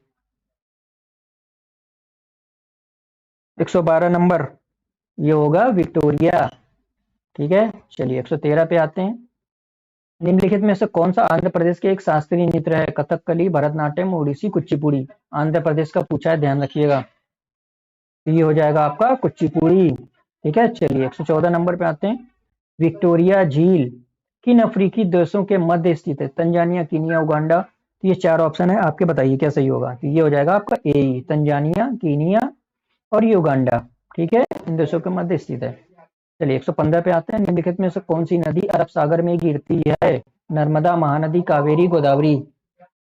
112 नंबर, ये होगा विक्टोरिया। ठीक है, चलिए 113 पे आते हैं। निम्नलिखित में से कौन सा आंध्र प्रदेश के एक शास्त्रीय नृत्य है? कथकली, भरतनाट्यम, ओडिसी, कुचिपुड़ी। आंध्र प्रदेश का पूछा है, ध्यान रखिएगा। ये हो जाएगा आपका कुचिपुड़ी। ठीक है, चलिए 114 नंबर पे आते हैं। विक्टोरिया झील किन अफ्रीकी देशों के मध्य स्थित है? Tanzania, Kenya, Uganda. तो ये चार ऑप्शन है आपके, बताइए क्या सही होगा? तो ये हो जाएगा आपका ए, तंजानिया, कीनिया और युगांडा। ठीक है, इन देशों के मध्य स्थित है। चलिए 115 पे आते हैं। निम्नलिखित में से कौन सी नदी अरब सागर में गिरती है? नर्मदा, महानदी, कावेरी, गोदावरी।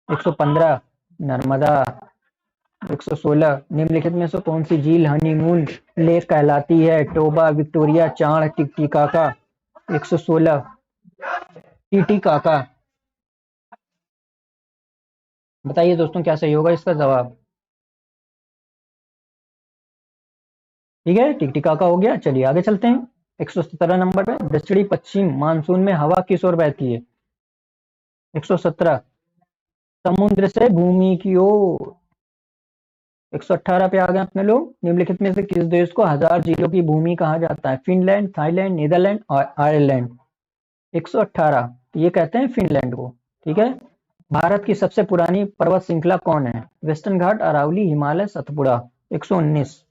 115 नर्मदा। 116 निम्नलिखित में से कौन सी झील हनीमून लेक कहलाती है? Toba, Victoria, Chad, Titicaca. 116 Titicaca. बताइए दोस्तों क्या सही होगा इसका जवाब? ठीक है, टिकटिकाका हो गया। चलिए आगे चलते हैं। 117 नंबर पे, दक्षिणी पश्चिम मानसून में हवा किस ओर बहती है? 117 समुद्र से भूमि की ओर। 118 पे आ गए अपने लोग। निम्नलिखित में से किस देश को हजार झीलों की भूमि कहा जाता है? फिनलैंड, थाईलैंड, नीदरलैंड और आयरलैंड। 118, ये कहते हैं फिनलैंड को। ठीक है, भारत की सबसे पुरानी पर्वत श्रृंखला कौन है? वेस्टर्न घाट, अरावली, हिमालय, सतपुड़ा। 119,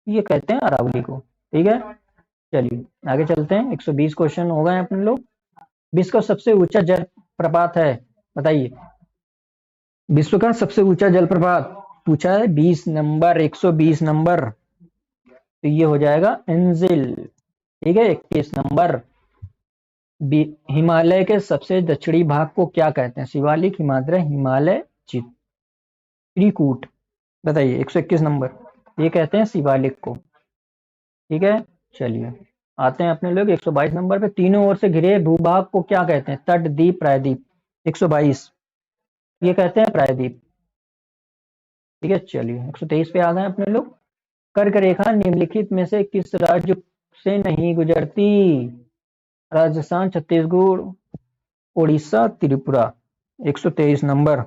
ये कहते हैं अरावली को। ठीक है, चलिए आगे चलते हैं। 120 क्वेश्चन हो गए अपने लोग। विश्व का सबसे ऊंचा जलप्रपात है? बताइए, विश्व का सबसे ऊंचा जलप्रपात पूछा है। 20 नंबर, 120 नंबर, तो ये हो जाएगा एंजिल। ठीक है, 21 नंबर, हिमालय के सबसे दक्षिणी भाग को क्या कहते हैं? शिवालिक, हिमाद्री, हिमालय, चित्रकूट। बताइए 121 नंबर, ये कहते हैं शिवालिक को। ठीक है, चलिए आते हैं अपने लोग 122 नंबर पे। तीनों ओर से घिरे भूभाग को क्या कहते हैं? तट, द्वीप, प्रायद्वीप। 122, ये कहते हैं प्रायद्वीप। ठीक है, चलिए 123 पे आ गए अपने लोग। कर्क रेखा निम्नलिखित में से किस राज्य से नहीं गुजरती? राजस्थान, छत्तीसगढ़, उड़ीसा, त्रिपुरा। 123 नंबर,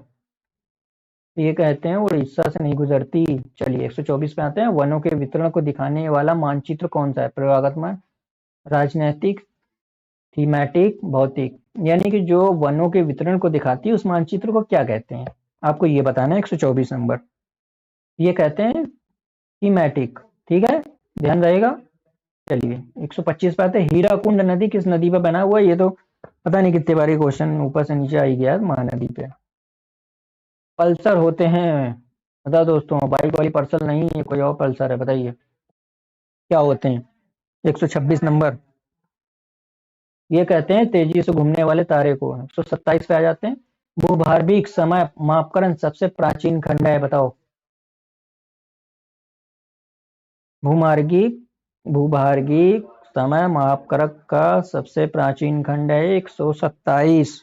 ये कहते हैं उड़ीसा से नहीं गुजरती। चलिए 124 पे आते हैं। वनों के वितरण को दिखाने वाला मानचित्र कौन सा है? प्रयोगात्मक, राजनैतिक, थीमेटिक, भौतिक। यानी कि जो वनों के वितरण को दिखाती है उस मानचित्र को क्या कहते हैं? आपको ये बताना है। 124 नंबर, ये कहते हैं थीमेटिक। ठीक है, ध्यान रहेगा। चलिए 125 पे आते हैं। हीराकुंड नदी किस नदी पर बना हुआ है? ये तो पता नहीं कितने बार क्वेश्चन ऊपर से नीचे आ ही गया है। महानदी पे। पल्सर होते हैं, बताओ दोस्तों। बाइक वाली पल्सर नहीं है, कोई और पल्सर है, बताइए क्या होते हैं? 126 नंबर, ये कहते हैं तेजी से घूमने वाले तारे को। 127 पे आ जाते हैं। भूभार्विक समय मापकरण सबसे प्राचीन खंड है, बताओ। भूमार्गिक भूभार्गिक समय मापकरक का सबसे प्राचीन खंड है 127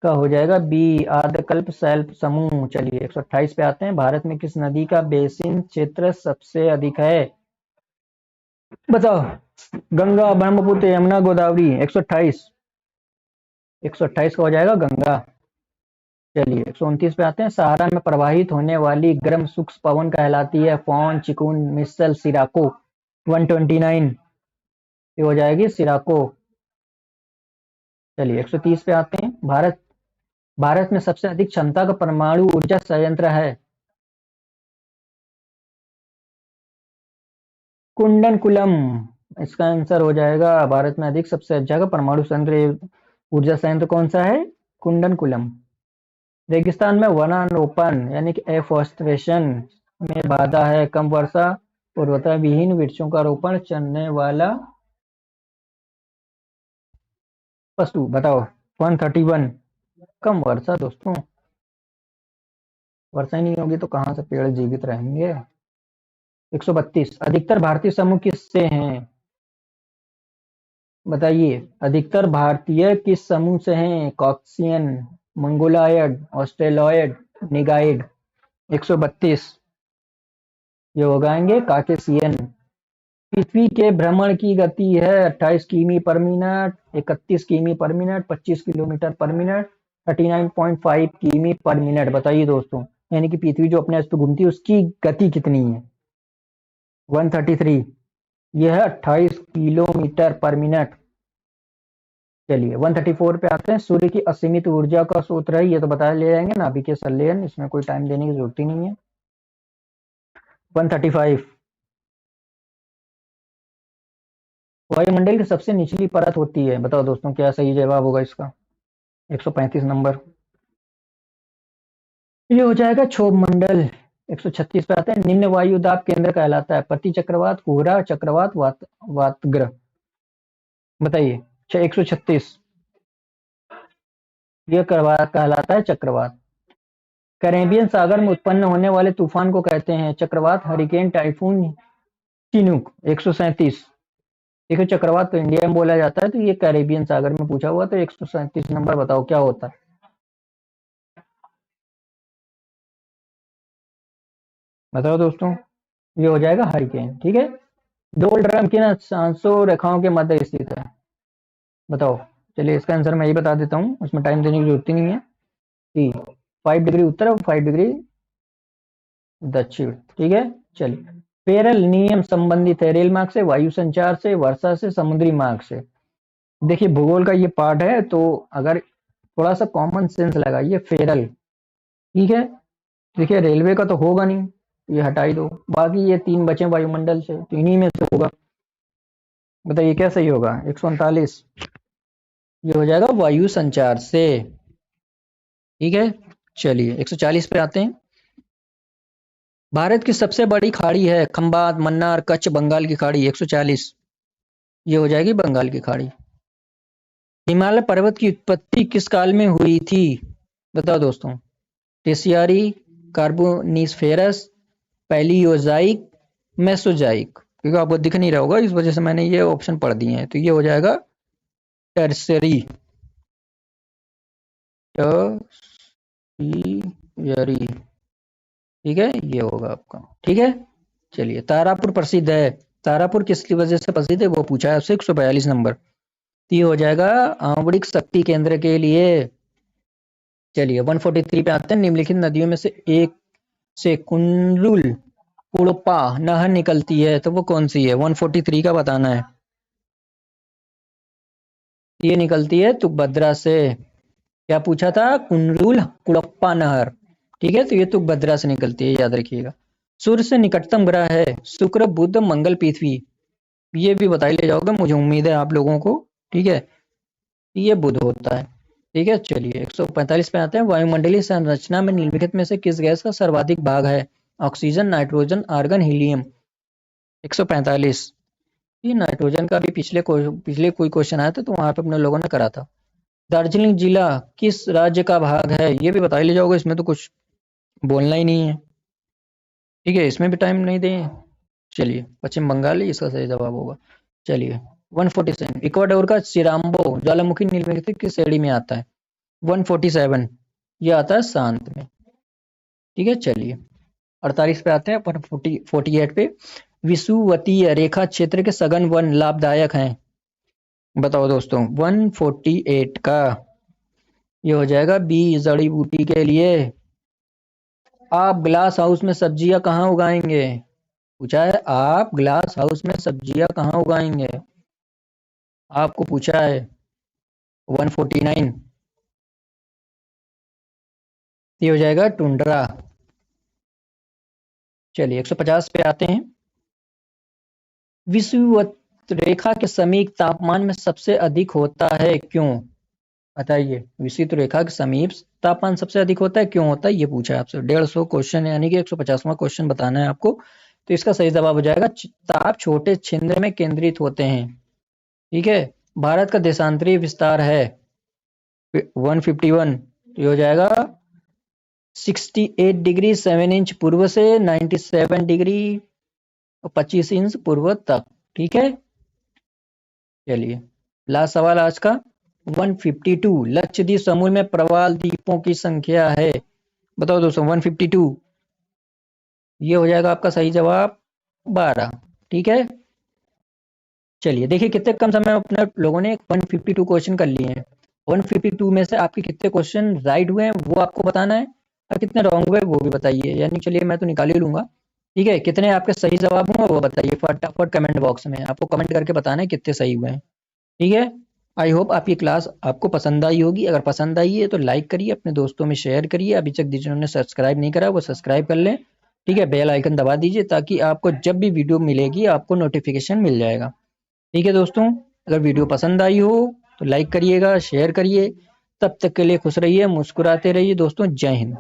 का हो जाएगा बी, आद्यकल्प शैल्प समूह। चलिए 128 पे आते हैं। भारत में किस नदी का बेसिन क्षेत्र सबसे अधिक है? बताओ। गंगा, ब्रह्मपुत्र, यमुना, गोदावरी। 128, 128 का हो जाएगा गंगा। चलिए 129 पे आते हैं। सहारा में प्रवाहित होने वाली गर्म शुष्क पवन कहलाती है? फोन, चिकुन, मिस्सल, सिराको। 129, ये हो जाएगी सिराको। चलिए 130 पे आते हैं। भारत में सबसे अधिक क्षमता का परमाणु ऊर्जा संयंत्र है? कुंडनकुलम, इसका आंसर हो जाएगा। भारत में अधिक सबसे अच्छा का परमाणु संयंत्र, ऊर्जा संयंत्र कौन सा है? कुंडनकुलम। रेगिस्तान में वनारोपण यानी कि एफॉरेस्टेशन में बाधा है? कम वर्षा, उर्वरता विहीन वृक्षों का रोपण, चलने वाला पशु। बताओ। 131, कम वर्षा दोस्तों। वर्षा ही नहीं होगी तो कहाँ से पेड़ जीवित रहेंगे? 132, अधिकतर भारतीय समूह किससे हैं? बताइए, अधिकतर भारतीय किस समूह से हैं? कॉकसियन, मंगोलायड, ऑस्ट्रेलॉयड, निगाइड। 132, ये हो जाएंगे काकेशियन। पृथ्वी के भ्रमण की गति है 28 किमी पर मिनट, 31 किमी पर मिनट, 25 किलोमीटर पर मिनट, 39.5 किमी पर मिनट। बताइए दोस्तों, यानी कि पृथ्वी जो अपने इस पे घूमती है उसकी गति कितनी है? 133, यह है 28 किलोमीटर पर मिनट। चलिए 134 पे आते हैं। सूर्य की असीमित ऊर्जा का स्रोत है? ये तो बता ले जाएंगे, नाभिकीय संलयन, इसमें कोई टाइम देने की जरूरत ही नहीं है। 135, वायुमंडल की सबसे निचली परत होती है? बताओ दोस्तों, क्या सही जवाब होगा इसका? 135 नंबर, ये हो जाएगा क्षोभ मंडल। 136 पे आते हैं। निम्न वायु दाब केंद्र कहलाता है? पति चक्रवात, कोहरा चक्रवात, वातग्रह। बताइए। 136, यह कहलाता है चक्रवात। कैरेबियन सागर में उत्पन्न होने वाले तूफान को कहते हैं? चक्रवात, हरिकेन, टाइफून, चिनूक। 137, देखो चक्रवात तो इंडिया में बोला जाता है, तो ये कैरेबियन सागर में पूछा हुआ, तो 137 नंबर बताओ क्या होता है? बताओ दोस्तों, ये हो जाएगा हरिकेन। ठीक है। डोलड्रम किन अक्षांशों रेखाओं के मध्य स्थित है? बताओ। चलिए इसका आंसर मैं ही बता देता हूँ, उसमें टाइम देने की जरूरत ही नहीं है। टी, 5 डिग्री उत्तर और 5 डिग्री दक्षिण। ठीक है। चलिए, पेरल नियम संबंधित है? रेल मार्ग से, वायु संचार से, वर्षा से, समुद्री मार्ग से। देखिए भूगोल का ये पार्ट है, तो अगर थोड़ा सा कॉमन सेंस लगाइए। फेरल, ठीक है। देखिए रेलवे का तो होगा नहीं, ये हटा ही दो। बाकी ये तीन बचे वायुमंडल से, तो इन्हीं में से होगा। बताइए क्या सही होगा? 139, ये हो जाएगा वायु संचार से। ठीक है। चलिए 140 पे आते हैं। भारत की सबसे बड़ी खाड़ी है? खंबात, मन्नार, कच्छ, बंगाल की खाड़ी। 140, ये हो जाएगी बंगाल की खाड़ी। हिमालय पर्वत की उत्पत्ति किस काल में हुई थी? बताओ दोस्तों। टेसियारी, कार्बोनिफेरस, पैलियोजाइक, मेसोजाइक। क्योंकि आपको दिख नहीं रहा होगा, इस वजह से मैंने ये ऑप्शन पढ़ दिए हैं, तो ये हो जाएगा टर्सरी। टर्सियरी, ठीक है, ये होगा आपका। ठीक है, चलिए तारापुर प्रसिद्ध है, तारापुर किस वजह से प्रसिद्ध है वो पूछा है आपसे 142 नंबर। तो ये हो जाएगा आणविक शक्ति केंद्र के लिए। चलिए 143 पे आते हैं। निम्नलिखित नदियों में से एक से कुंलुल कुड़पा नहर निकलती है, तो वो कौन सी है? 143 का बताना है। ये निकलती है तुंगभद्रा से। क्या पूछा था? कुंलुल कुड़प्पा नहर। ठीक है, तो ये तुंगभद्रा से निकलती है, याद रखिएगा। सूर्य से निकटतम ग्रह है शुक्र बुध मंगल पृथ्वी। ये भी बता ही ले जाओगे, मुझे उम्मीद है आप लोगों को। ठीक है, ये बुध होता है। ठीक है, चलिए 145 पे आते हैं। वायुमंडलीय संरचना में निम्नलिखित में से किस गैस का सर्वाधिक भाग है? Oxygen, nitrogen, argon, helium. 145। ये नाइट्रोजन का भी पिछले कोई क्वेश्चन आया था तो वहां पे अपने लोगों ने करा था। दार्जिलिंग जिला किस राज्य का भाग है? ये भी बता ही ले जाओगे, इसमें तो कुछ बोलना ही नहीं है। ठीक है, इसमें भी टाइम नहीं दें। चलिए पश्चिम बंगाल ही इसका सही जवाब होगा। चलिए 147। इक्वाडोर का चिराम्बो ज्वालामुखी निम्नलिखित किस श्रेणी में आता है? 147। ये आता है शांत में। ठीक है, चलिए 48 पे आते हैं। 148 पे विषुवतीय रेखा क्षेत्र के सघन वन लाभदायक हैं। बताओ दोस्तों 148 का ये हो जाएगा बी, जड़ी बूटी के लिए। आप ग्लास हाउस में सब्जियां कहाँ उगाएंगे? पूछा है, आप ग्लास हाउस में सब्जियां कहाँ उगाएंगे? आपको पूछा है। 149। ये हो जाएगा टुंड्रा। चलिए 150 पे आते हैं। विषुवत रेखा के समीप तापमान में सबसे अधिक होता है, क्यों? बताइए, विषुवत रेखा के समीप तापमान सबसे अधिक होता है, क्यों होता है? ये पूछा है आपसे। 150 क्वेश्चन यानी कि 150वां क्वेश्चन बताना है आपको। तो इसका सही जवाब हो जाएगा ताप छोटे छिद्र में केंद्रित होते हैं। ठीक है, भारत का देशांतरीय विस्तार है 151। तो ये हो जाएगा 68 डिग्री 7 इंच पूर्व से 97 डिग्री 25 इंच पूर्व तक। ठीक है, चलिए लास्ट सवाल आज का 152। लक्षद्वीप समूह में प्रवाल द्वीपों की संख्या है। बताओ दोस्तों 152। ये हो जाएगा आपका सही जवाब 12। ठीक है, चलिए देखिए कितने कम समय में अपने लोगों ने 152 क्वेश्चन कर लिए हैं। 152 में से आपके कितने क्वेश्चन राइट हुए हैं वो आपको बताना है, और कितने रॉन्ग हुए वो भी बताइए। यानी चलिए मैं तो निकाल ही लूंगा। ठीक है, कितने आपके सही जवाब हुए वो बताइए फटाफट कमेंट बॉक्स में। आपको कमेंट करके बताना है कितने सही हुए हैं। ठीक है, आई होप आपकी क्लास आपको पसंद आई होगी। अगर पसंद आई है तो लाइक करिए, अपने दोस्तों में शेयर करिए। अभी तक जिन्होंने सब्सक्राइब नहीं करा वो सब्सक्राइब कर लें। ठीक है, बेल आइकन दबा दीजिए ताकि आपको जब भी वीडियो मिलेगी आपको नोटिफिकेशन मिल जाएगा। ठीक है दोस्तों, अगर वीडियो पसंद आई हो तो लाइक करिएगा, शेयर करिए। तब तक के लिए खुश रहिए, मुस्कुराते रहिए दोस्तों। जय हिंद।